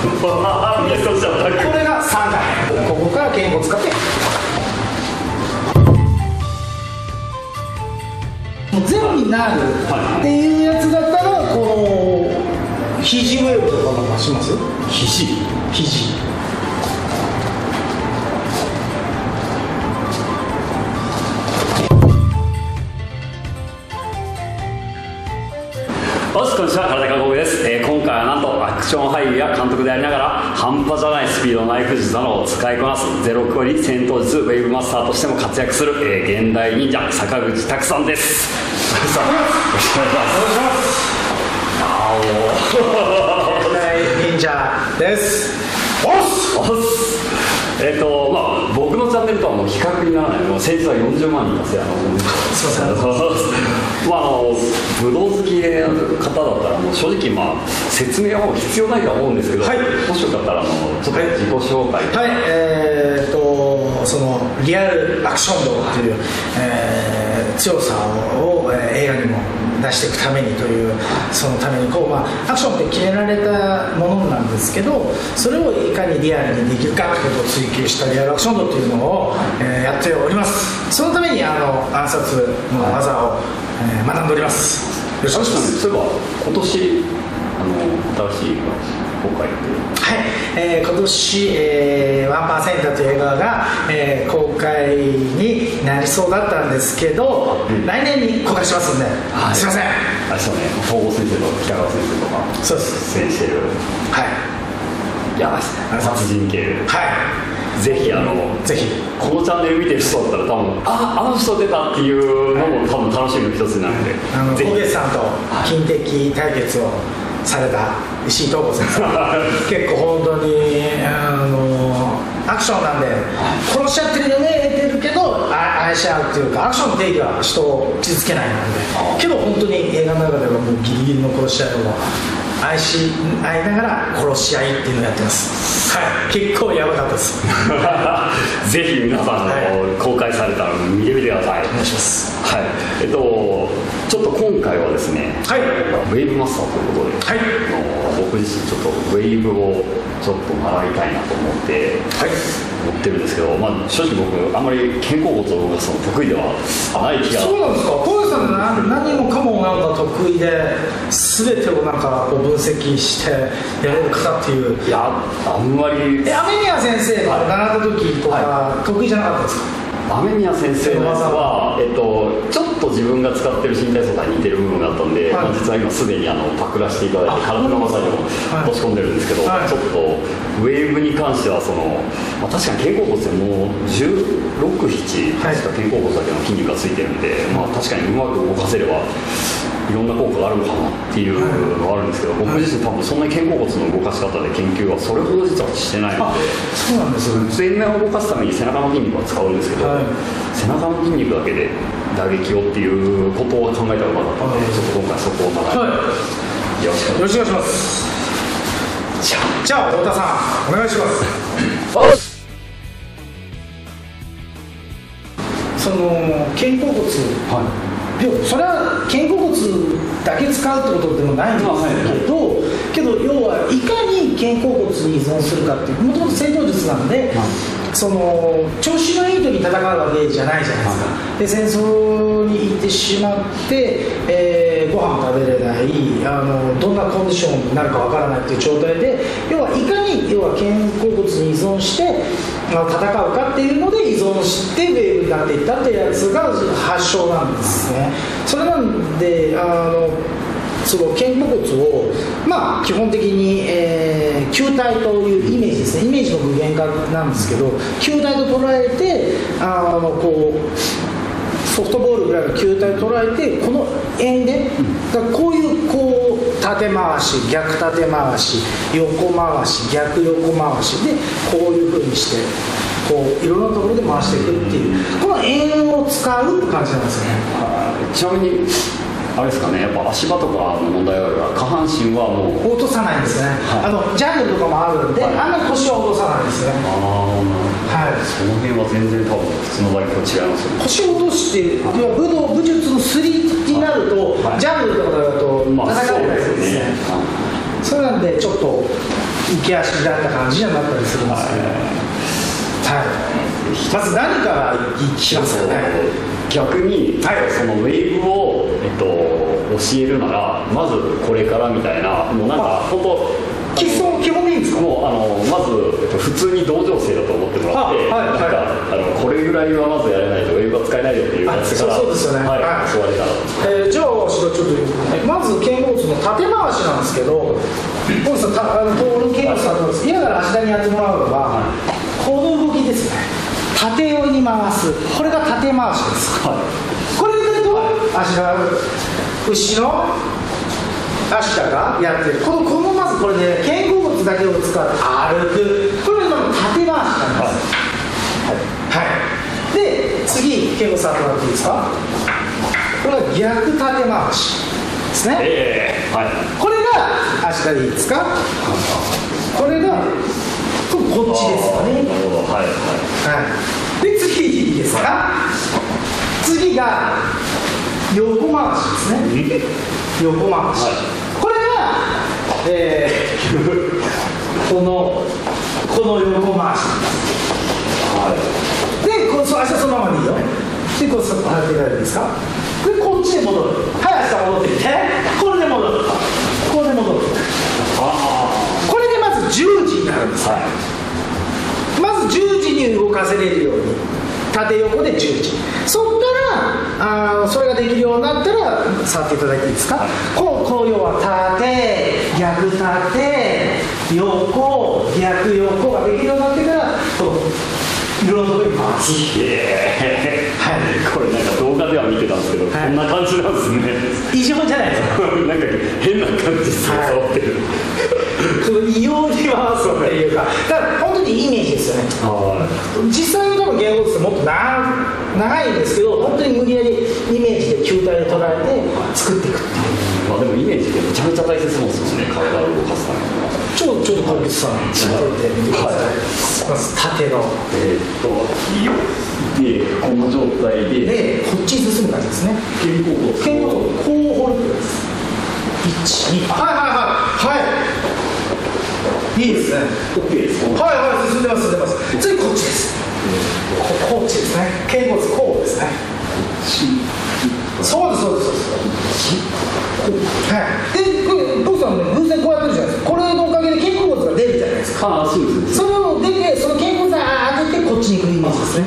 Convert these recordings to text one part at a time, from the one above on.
ミストしちゃった。これが3回、ここから肩甲を使ってもう全部になるっていうやつだったら、この肘ウェーブとかなんかします？肘おしこんにちは、体かこぶです。今回はなんとアクション俳優や監督でありながら半端じゃないスピードのナイフ術などを使いこなすゼロクオリ戦闘術ウェーブマスターとしても活躍する、現代忍者坂口拓さんです。よろしくお願いします。現代忍者です。僕のチャンネルとはもう比較にならない。もう先日は40万人達成。武道好きの方だったらもう正直説明はもう必要ないとは思うんですけど、もしよかったらちょっと自己紹介。そのリアルアクション道という、強さを、映画にも出していくためにという、そのためにアクションって決められたものなんですけど、それをいかにリアルにできるかということを追求したリアルアクション道というのを、やっております。そのために暗殺の技を、学んでおります。よろしくお願いします。そういえば今年新しい公開今年、1% という映画が、公開になりそうだったんですけど、来年に公開しますんで、すいません。そうね、東郷先生と北川先生とかそうです出演してる、やばいですね、殺人系。ぜひこのチャンネル見てる人だったら多分あの人出たっていうのも多分楽しみの一つになるんで、小月さんと金的対決をされた石井東子先生結構本当にアクションなんで殺しちゃってるよねってるけど愛し合うっていうか、アクションの定義は人を傷つけないので、けど本当に映画の中ではもうギリギリの殺し合いを愛いながら殺し合いっていうのをやってます。結構やばかったですぜひ皆さん、公開されたら見てみてください。お願いします。ちょっと今回はですね、ウェーブマスターということで、僕自身ちょっとウェーブをちょっと習いたいなと思ってるんですけど、正直僕あんまり肩甲骨を動かすの得意ではない気が。そうなんですか。小林さん何もかも得意で全てを分析してやれる方っていう。いや、あんまり。雨宮先生が習った時とか、得意じゃなかったですか？雨宮先生の技は、ちょっと自分が使ってる新体操と似てる部分があったんで、実は今すでにパクらせていただいて体の技にも落とし込んでるんですけど、ちょっとウェーブに関しては確かに肩甲骨でもう16、7確か肩甲骨だけの筋肉がついてるんで、確かにうまく動かせればいろんな効果があるのかなっていうのがあるんですけど、僕自身多分そんなに肩甲骨の動かし方で研究はそれほど実はしてないので。そうなんですよ。前面を動かすために背中の筋肉は使うんですけど、背中の筋肉だけで打撃をっていうことを考えたことがあったので、ちょっと今回そこを習い、よろしくお願いします。じゃあ太田さんお願いします。その肩甲骨、それは肩甲骨だけ使うってことでもないんですけど、要はいかに肩甲骨に依存するかっていう、もともと戦闘術なんで、その調子のいい時に戦うわけじゃないじゃないですか。で戦争に行ってしまって、ご飯食べれない、どんなコンディションになるかわからないっていう状態で、要はいかに肩甲骨に依存して戦うかっていうので依存してウェーブになっていったっていうやつが発祥なんですね。それなんでその肩甲骨を、基本的に、球体というイメージですね。イメージの具現化なんですけど、球体と捉えてソフトボールぐらいの球体と捉えて、この円で、こういう縦回し、逆縦回し、横回し、逆横回しでこういう風にしていろんなところで回していくっていう、この円を使うって感じなんですよね。ちなみにあれですかね、やっぱ足場とかの問題があるから下半身はもう落とさないんですね。ジャングルとかもあるんで、あんまり腰は落とさないんですね。その辺は全然多分普通のバイクと違いますよね。腰を落として、武術のすりになると、ジャングルとかだと戦えないですね。それなんでちょっと浮き足だった感じになったりするんですけど、まず何からいきますかね。逆に、そのウェーブを、教えるならまずこれからみたいな、もうなんか本当基本でいいんですか。もうまず、普通に同情生だと思ってもらって、なんかこれぐらいはまずやらないとウェーブは使えないよっていうやつから、そうですよね、教われたら、じゃあちょっとまず肩甲骨の縦回しなんですけど、今度はポール肩甲骨だと嫌なら足台にやってもらうのは、この動きですね。縦に回す、これが縦回しです、これだと足が後ろ足がやってる、このまずこれで、肩甲骨だけを使って歩く、これが今の縦回しなんです。で次肩甲骨触ってもらっていいですか。これは逆縦回しですね。これが足がいいですか。これがこっちですよね。で次いいですか。次が横回しですね。横回し、これが、この横回しで、足はそのままでいいよ。でこう払っていただいていいですか。でこっちで戻る、足が戻ってきて、これで戻る、これで戻る、これでまず十字になるんです。まず十字に動かせれるように縦横で十字、そこからそれができるようになったら触っていただいていいですか。こう要は縦逆縦横逆横ができるようになってから、いろんなところに回す。これなんか動画では見てたんですけど、こんな感じなんですね。異常じゃないですか。なんか変な感じですよ、触ってる。異様に回すっていうか、だから本当にイメージですよね。実際に多分言語ってもっと長いんですけど、本当に無理やりイメージで球体で捉えて作っていくっていう。でもイメージってめちゃめちゃ大切なんですよね、体を動かすために。ちょっと小口さん当ててみてください。まず縦のでこの状態でこっちに進む感じですね。肩甲骨こう掘るんです。1、2、いいですね。 OK です。進んでます次こっちです。こっちですね。肩甲骨こうですね。そうですで僕さんね、偶然こうやってるじゃないですか。これのおかげで肩甲骨が出るじゃないですか。そうです。それを出て、その肩甲骨を当ててこっちに行くイメージですね。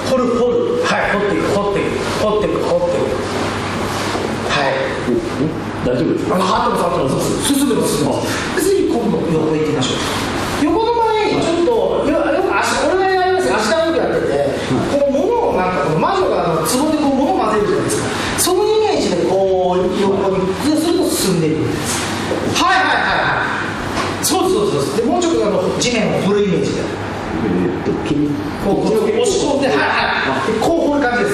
掘る掘っていく大丈夫ですか。進んでます次今度横行ってみましょう。横の前ちょっとよく俺がやりますよ。足がよくやってて、この物をなんかこの魔女が壺でこう物を混ぜるじゃないですか。そのイメージでこう横にすると進んでいくんです。そうでもうちょっと地面を掘るイメージでこう押し込んでこう掘る感じです。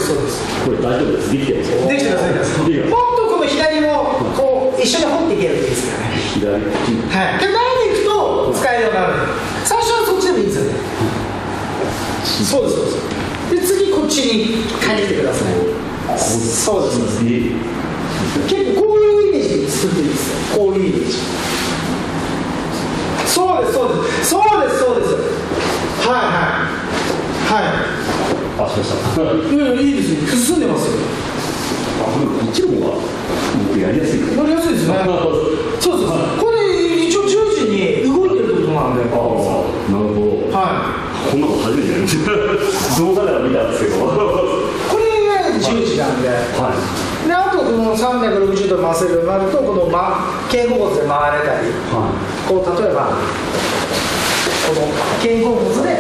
そうです。これ大丈夫です。できてます。できてます。もっとこの左もこう一緒に掘っていけるといいですからね。左。で慣れていくと使えるようになる。最初はそっちでもいいんですよね。そうです。で次こっちに変えてください。そうです。結構こういうイメージで作っていいですよ。こういうイメージ。そうです。しました。いいですね。進んでますよ。こっちの方が僕やりやすい。やりやすいですね。そう。これ一応十字に動いてるってことなんで。なるほど。こんなの初めてやりました。動画では見たんですけど。これが十字なんで。であとこの360度回せるようになると、この肩甲骨で回れたり、こう例えばこの肩甲骨で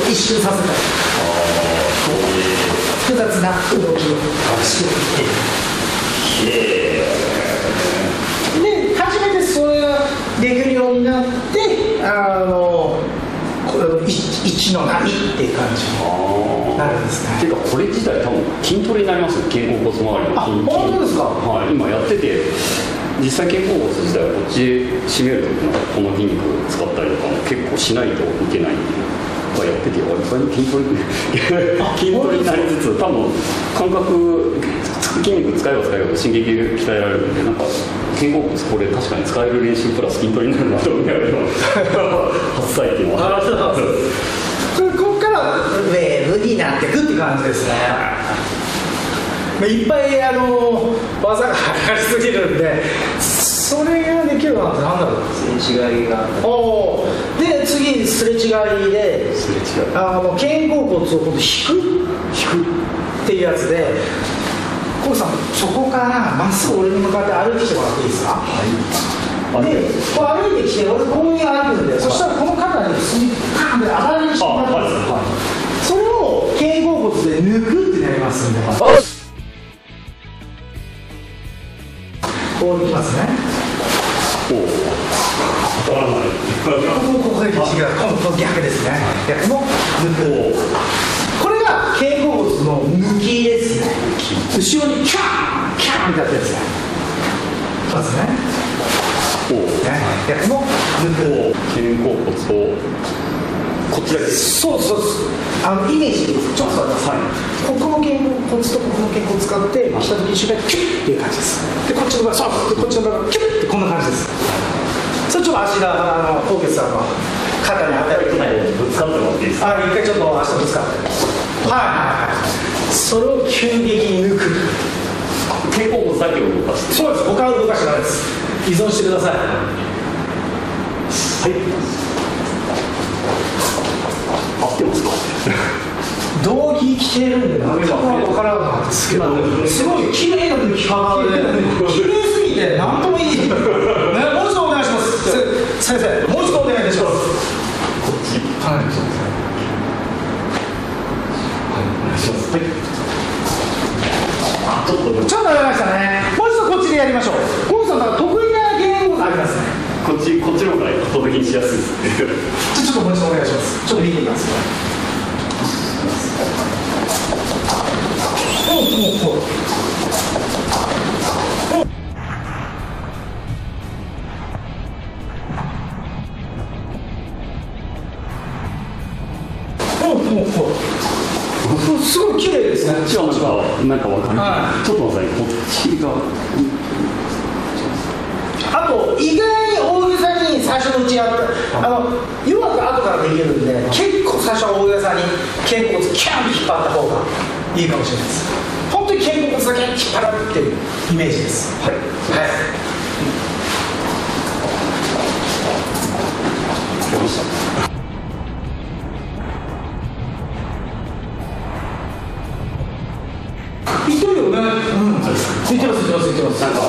一周させたり、複雑な動きを作っている。で初めてそれができるようになって、一の波っていう感じになるんですね。っていうかこれ自体多分筋トレになりますよ。肩甲骨周りの筋。本当ですか。今やってて、実際肩甲骨自体はこっち締めるときのこの筋肉を使ったりとかも結構しないといけないんで。かやってて、意外に筋トレになりつつ、多分感覚、筋肉使えば使えば進撃鍛えられるんで、なんか肩甲骨これ確かに使える練習プラス筋トレになるなと思いながら初体験は。ここからウェーブになっていくって感じですね。いっぱい技がありすぎるんで、それができるのってなんだろう。すれ違いが。で次すれ違いで、肩甲骨を今度引くっていうやつで、コウさんそこからまっすぐ俺に向かって歩いてきてもらっていいですか。はい。でこう歩いてきて、俺こういう歩くんで、そしたらこの肩にパンって上がりにしてもらっていいですか。それを肩甲骨で抜くってなりますんで。こういきますね。ここで違う、この逆ですね。逆も抜く。これが肩甲骨の抜きですね。後ろにキャーンキャーンってやったやつね。まずね。逆も抜く。肩甲骨をこっちだけ。そうそうイメージです。ちょっと待ってください。ここの肩甲骨とここの肩甲使って来た時に一緒にキュッっていう感じです。でこっちの場合そう、こっちの場合キュッってこんな感じです。それちょっと足が纐纈さんの肩に当たる。ぶつかってもらっていいですか。一回ちょっと足ぶつかって。はい。それを急激に抜く。肩甲骨だけを動かして。そうです。他を動かしてないです。依存してください。はい。合ってますか。道着着てるんで何か分からないんですけど、すごい綺麗な抜き方で綺麗すぎて何ともいい、ね、もう一度お願いします。先生もう一度お願いいたします。こっち。はい。お願いします。はい。ちょっとやりましたね。もう一度こっちでやりましょう。コウさんなんか得意なゲームありますね。こっちの方が圧倒的にしやすいですね。ちょっともう一度お願いします。ちょっと見てみます。すごい綺麗ですね。こっちはなんかわかる、はい、ちょっと待って、こっちがあと意外に大げさに最初のうちやって弱く後からできるんで、結構最初は大げさに肩甲骨キャンと引っ張った方がいいかもしれないです。本当に肩甲骨だけ引っ張るっていうイメージです。はい、はい。いってるよね。いってます。なんかこ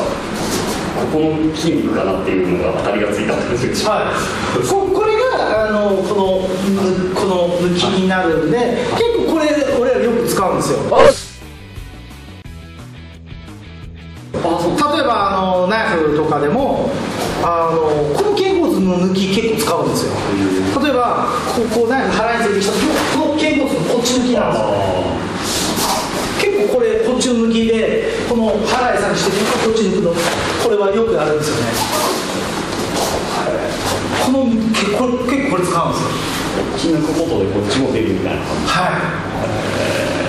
この筋肉かなっていうのが当たりがついたんですよ。はい。これがこの抜きになるんで、結構これ俺らよく使うんですよ。例えばナイフとかでもこの肩甲骨の抜き結構使うんですよ。例えばこうナイフ腹についてきた時この肩甲骨のこっち抜きなんですよ。結構これこっちの抜きでこの腹へさにしてこっち抜くの、これはよくあるんですよね。結構これ使うんですよ。こっち抜くことでこっちも出るみたいな感じ。は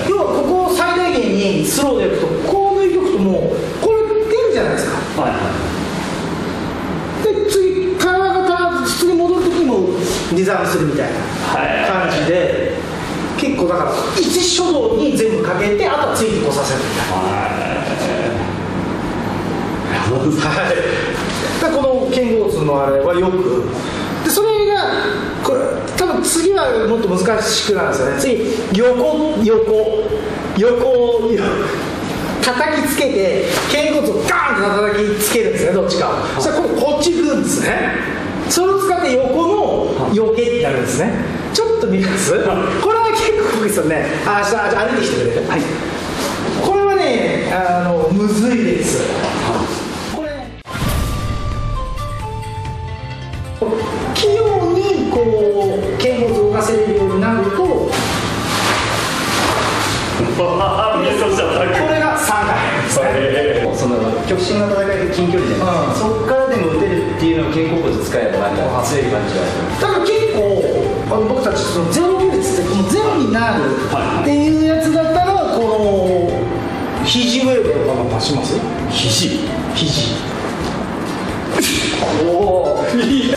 い。要はここを最大限にスローでやると、こう抜いておくともうこれ出るじゃないですか。はいはい。で次体が普通に戻る時もリザーブするみたいな感じで、結構だから一初動に全部かけて、あとはついてこさせるみたいな。はい。でこの肩甲骨のあれはよくで、それがこれ多分次はもっと難しくなるんですよね。次横を叩きつけて肩骨をガーンって叩きつけるんですね、どっちか。そしたらこっち行くんですね。それを使って横のよけってなるんですね。ちょっと見ます？これは結構ですよね。歩いてきてくれる？はい。これはねむずいです。これ器用にこう肩骨を動かせるようになるとこれが3回ですね。その極真の戦いで近距離じゃないですか、そこからでも打てるっていうのを肩甲骨使えばなんか強い感じがある。だから結構僕たちそのゼロ距離になるっていうやつだったらこの肘ウェーブとかも足します？肘おおいい